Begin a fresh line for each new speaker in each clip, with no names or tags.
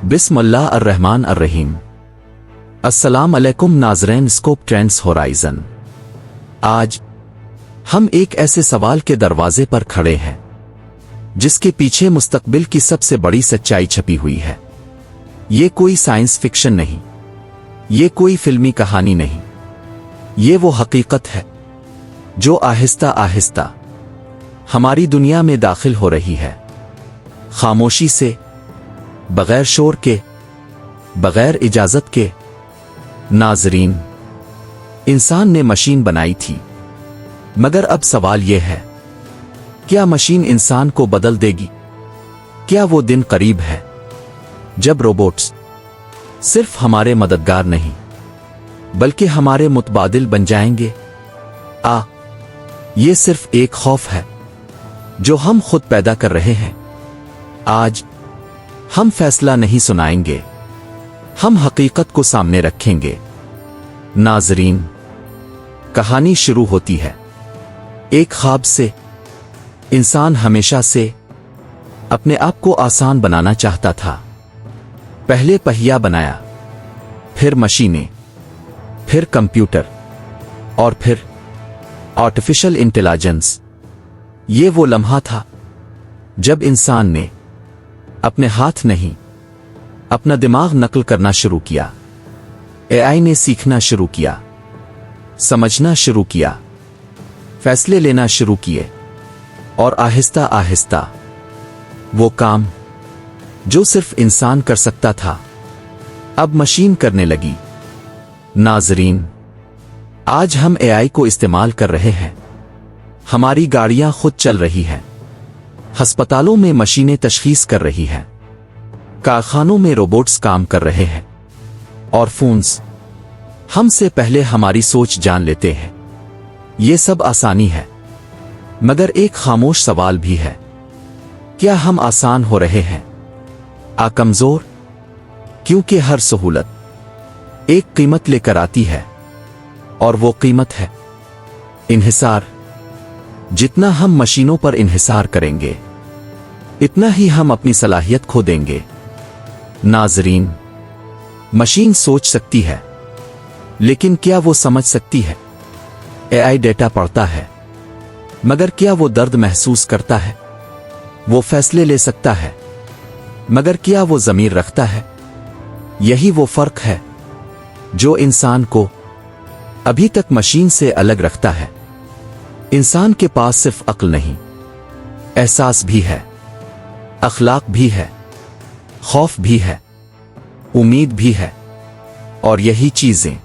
बिस्मिल्लाह अर्रहमान अर्रहीम। अस्सलाम अलैकुम नाज़रीन स्कोप ट्रेंड्स होराइजन। आज हम एक ऐसे सवाल के दरवाजे पर खड़े हैं जिसके पीछे मुस्तकबिल की सबसे बड़ी सच्चाई छपी हुई है। ये कोई साइंस फिक्शन नहीं, ये कोई फिल्मी कहानी नहीं, ये वो हकीकत है जो आहिस्ता आहिस्ता हमारी दुनिया में दाखिल हो रही है, खामोशी से, बगैर शोर के, बगैर इजाजत के। नाजरीन, इंसान ने मशीन बनाई थी, मगर अब सवाल यह है, क्या मशीन इंसान को बदल देगी? क्या वो दिन करीब है जब रोबोट्स सिर्फ हमारे मददगार नहीं बल्कि हमारे मुतबादिल बन जाएंगे? ये सिर्फ एक खौफ है जो हम खुद पैदा कर रहे हैं। आज हम फैसला नहीं सुनाएंगे, हम हकीकत को सामने रखेंगे। नाजरीन, कहानी शुरू होती है एक ख्वाब से। इंसान हमेशा से अपने आप को आसान बनाना चाहता था। पहले पहिया बनाया, फिर मशीनें, फिर कंप्यूटर और फिर आर्टिफिशियल इंटेलिजेंस। ये वो लम्हा था जब इंसान ने अपने हाथ नहीं, अपना दिमाग नकल करना शुरू किया। एआई ने सीखना शुरू किया, समझना शुरू किया, फैसले लेना शुरू किए, और आहिस्ता आहिस्ता वो काम जो सिर्फ इंसान कर सकता था अब मशीन करने लगी। नाजरीन, आज हम एआई को इस्तेमाल कर रहे हैं। हमारी गाड़ियां खुद चल रही हैं, अस्पतालों में मशीनें तशखीस कर रही हैं, कारखानों में रोबोट्स काम कर रहे हैं, और फोन्स हमसे पहले हमारी सोच जान लेते हैं। ये सब आसानी है, मगर एक खामोश सवाल भी है, क्या हम आसान हो रहे हैं कमजोर? क्योंकि हर सहूलत एक कीमत लेकर आती है, और वो कीमत है इन्हिसार। जितना हम मशीनों पर इन्हिसार करेंगे, इतना ही हम अपनी सलाहियत खो देंगे। नाजरीन, मशीन सोच सकती है, लेकिन क्या वो समझ सकती है? एआई डेटा पढ़ता है, मगर क्या वो दर्द महसूस करता है? वो फैसले ले सकता है, मगर क्या वो ज़मीर रखता है? यही वो फर्क है जो इंसान को अभी तक मशीन से अलग रखता है। इंसान के पास सिर्फ अक्ल नहीं, एहसास भी है, अखलाक भी है, खौफ भी है, उम्मीद भी है, और यही चीजें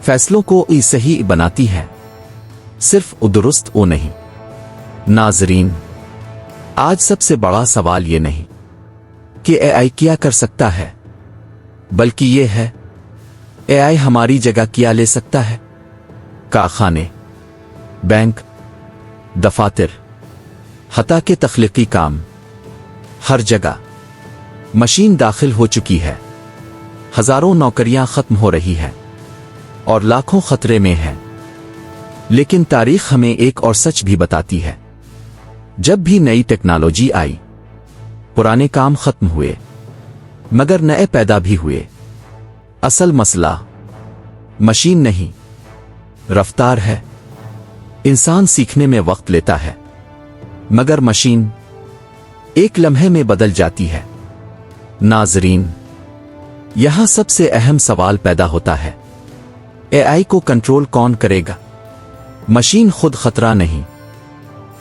फैसलों को सही बनाती हैं, सिर्फ दुरुस्त वो नहीं। नाजरीन, आज सबसे बड़ा सवाल ये नहीं कि एआई क्या कर सकता है, बल्कि ये है एआई हमारी जगह क्या ले सकता है। कारखाने, बैंक, दफातर, हत्ता के तख्लीकी काम, हर जगह मशीन दाखिल हो चुकी है। हजारों नौकरियां खत्म हो रही हैं और लाखों खतरे में हैं। लेकिन तारीख हमें एक और सच भी बताती है, जब भी नई टेक्नोलॉजी आई, पुराने काम खत्म हुए, मगर नए पैदा भी हुए। असल मसला मशीन नहीं, रफ्तार है। इंसान सीखने में वक्त लेता है, मगर मशीन एक लम्हे में बदल जाती है। नाजरीन, यहां सबसे अहम सवाल पैदा होता है, एआई को कंट्रोल कौन करेगा? मशीन खुद खतरा नहीं,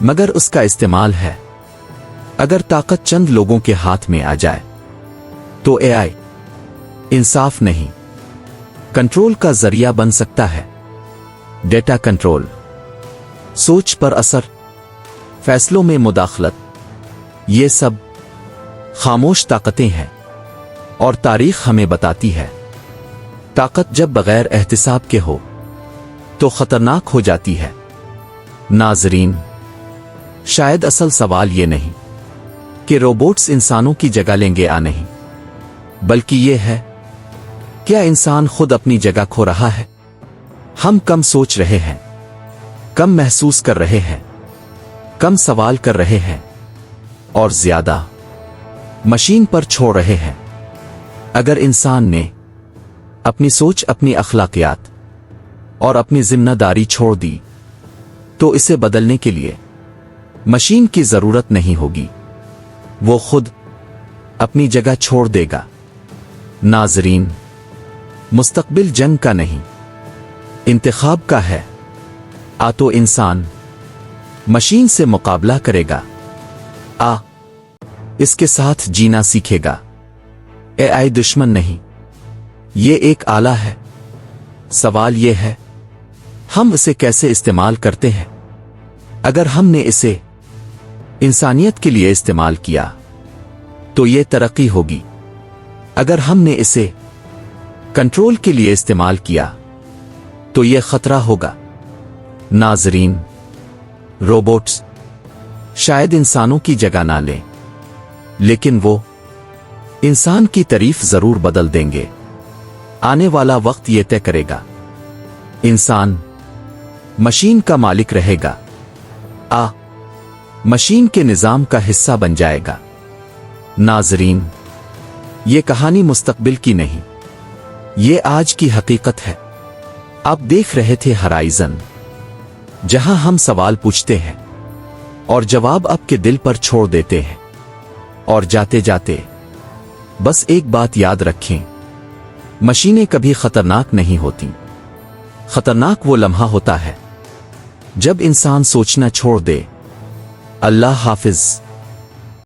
मगर उसका इस्तेमाल है। अगर ताकत चंद लोगों के हाथ में आ जाए तो एआई इंसाफ नहीं, कंट्रोल का जरिया बन सकता है। डेटा कंट्रोल, सोच पर असर, फैसलों में मुदाखलत, ये सब खामोश ताकतें हैं, और तारीख हमें बताती है, ताकत जब बगैर एहतिसाब के हो तो खतरनाक हो जाती है। नाजरीन, शायद असल सवाल ये नहीं कि रोबोट्स इंसानों की जगह लेंगे या नहीं, बल्कि ये है, क्या इंसान खुद अपनी जगह खो रहा है? हम कम सोच रहे हैं, कम महसूस कर रहे हैं, कम सवाल कर रहे हैं, और ज्यादा मशीन पर छोड़ रहे हैं। اگر انسان نے اپنی سوچ، اپنی اخلاقیات اور اپنی ذمہ داری چھوڑ دی تو اسے بدلنے کے لیے مشین کی ضرورت نہیں ہوگی، وہ خود اپنی جگہ چھوڑ دے گا۔ ناظرین، مستقبل جنگ کا نہیں، انتخاب کا ہے۔ تو انسان مشین سے مقابلہ کرے گا، اس کے ساتھ جینا سیکھے گا۔ AI دشمن نہیں، یہ ایک آلہ ہے۔ سوال یہ ہے، ہم اسے کیسے استعمال کرتے ہیں؟ اگر ہم نے اسے انسانیت کے لیے استعمال کیا تو یہ ترقی ہوگی۔ اگر ہم نے اسے کنٹرول کے لیے استعمال کیا تو یہ خطرہ ہوگا۔ ناظرین، روبوٹس شاید انسانوں کی جگہ نہ لیں، لیکن وہ انسان کی تعریف ضرور بدل دیں گے۔ آنے والا وقت یہ طے کرے گا، انسان مشین کا مالک رہے گا، مشین کے نظام کا حصہ بن جائے گا۔ ناظرین، یہ کہانی مستقبل کی نہیں، یہ آج کی حقیقت ہے۔ آپ دیکھ رہے تھے ہرائزن، جہاں ہم سوال پوچھتے ہیں اور جواب آپ کے دل پر چھوڑ دیتے ہیں۔ اور جاتے جاتے بس ایک بات یاد رکھیں، مشینیں کبھی خطرناک نہیں ہوتی، خطرناک وہ لمحہ ہوتا ہے جب انسان سوچنا چھوڑ دے۔ اللہ حافظ۔